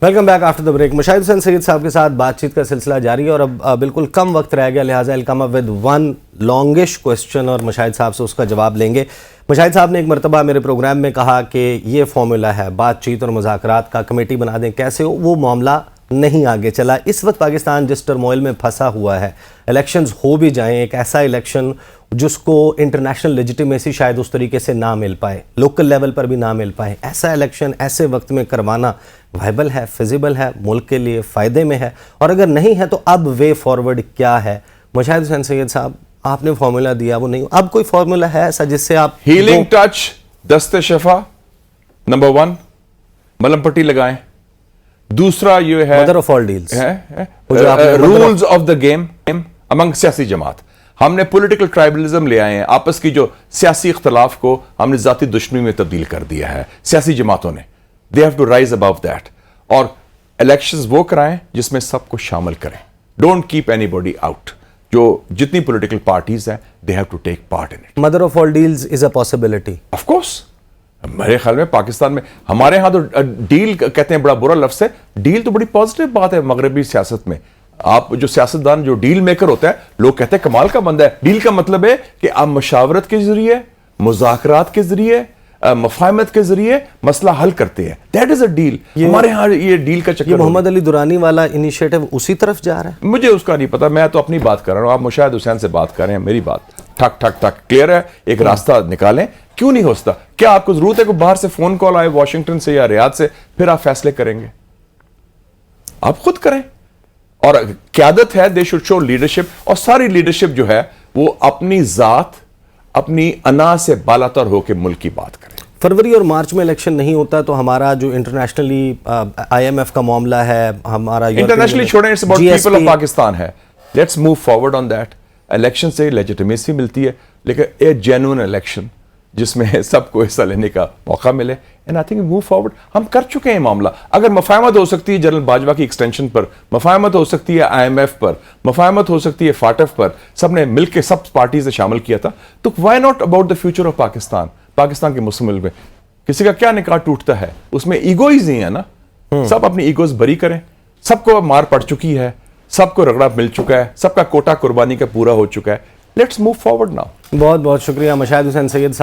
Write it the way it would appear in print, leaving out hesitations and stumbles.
Welcome back after the break. Mushahid Hussain Syed صاحب کے ساتھ بات چیت کا سلسلہ جاری ہے اور اب بالکل کم وقت رہ گیا, لہٰذا I'll come up with one longish question اور مشاہد صاحب سے اس کا جواب لیں گے. مشاہد صاحب نے ایک مرتبہ میرے پروگرام میں کہا کہ یہ فارمولا ہے بات چیت اور مذاکرات کا, کمیٹی بنا دیں, کیسے ہو, وہ معاملہ نہیں آگے چلا. اس وقت پاکستان جس ٹرموئل میں پھنسا ہوا ہے, الیکشنز ہو بھی جائیں, ایک ایسا الیکشن جس کو انٹرنیشنل لیجیٹیمیسی شاید اس طریقے سے نہ مل پائے, لوکل لیول پر بھی نہ مل پائے, ایسا الیکشن ایسے وقت میں کروانا وائبل ہے, فیزیبل ہے, ملک کے لیے فائدے میں ہے, اور اگر نہیں ہے تو اب وے فارورڈ کیا ہے؟ مشاہد حسین سید صاحب, آپ نے فارمولا دیا, وہ نہیں, اب کوئی فارمولا ہے ایسا جس سے آپ ہیلنگ ٹچ, دست شفا, نمبر 1 ملم پٹی لگائیں. دوسرا یہ ہے mother of all deals, rules of the game among سیاسی جماعت. ہم نے پولیٹیکل ٹرائبلزم لے آئے ہیں, آپس کی جو سیاسی اختلاف کو ہم نے ذاتی دشمنی میں تبدیل کر دیا ہے سیاسی جماعتوں نے. they have to rise above that. اور الیکشنز وہ کرائیں جس میں سب کو شامل کریں. Don't keep any body out. جو جتنی پولیٹیکل پارٹیز ہیں they have to take part in it. Mother of all deals is a possibility. Of course. میرے خیال میں پاکستان میں, ہمارے ہاں تو ڈیل کہتے ہیں بڑا برا لفظ ہے, ڈیل تو بڑی پازیٹیو بات ہے مغربی سیاست میں. آپ جو سیاستدان جو ڈیل میکر ہوتا ہے, لوگ کہتے ہیں کمال کا بندہ ہے. ڈیل کا مطلب ہے کہ آپ مشاورت کے ذریعے, مذاکرات کے ذریعے, مفاہمت کے ذریعے مسئلہ حل کرتے ہیں. That is a deal. ہمارے ہاں یہ ڈیل کا چکر. محمد علی درانی والا انیشیٹو اسی طرف جا رہا ہے. مجھے اس کا نہیں پتا, میں تو اپنی بات کر رہا ہوں, آپ مشاہد حسین سے بات کر رہے ہیں. میری بات ٹھک ٹھک ٹھک کلیئر ہے, ایک راستہ نکالیں. کیوں نہیں ہو سکتا؟ کیا آپ کو ضرورت ہے کہ باہر سے فون کال آئے واشنگٹن سے یا ریاض سے پھر آپ فیصلے کریں گے؟ آپ خود کریں. اور قیادت ہے, دے شوڈ شو لیڈرشپ, اور ساری لیڈرشپ جو ہے وہ اپنی ذات, اپنی انا سے بالاتر ہو کے ملک کی بات کریں. فروری اور مارچ میں الیکشن نہیں ہوتا تو ہمارا جو انٹرنیشنلی IMF کا معاملہ ہے, ہمارا انٹرنیشنلی چھوڑیں, it's about people of Pakistan ہے. Let's move forward on that. Election سے لیجیٹیمیسی ملتی ہے, لیکن اے جینوئن الیکشن جس میں سب کو حصہ لینے کا موقع ملے, and I think move forward. ہم کر چکے ہیں معاملہ. اگر مفاہمت ہو سکتی ہے جنرل باجوہ کی ایکسٹینشن پر, مفاہمت ہو سکتی ہے IMF پر, مفاہمت ہو سکتی ہے فاٹف پر, سب نے مل کے سب پارٹیز نے شامل کیا تھا, تو why not about the future of Pakistan. Pakistan کے مسلم ملک میں کسی کا کیا نکاح ٹوٹتا ہے, اس میں ایگوئز ہی ہے نا. سب اپنی ایگوز بری کریں. سب کو مار پڑ چکی ہے, سب کو رگڑا مل چکا ہے, سب کا کوٹا قربانی کا پورا ہو چکا ہے. Let's move forward now. بہت بہت شکریہ مشاہد حسین سید صاحب.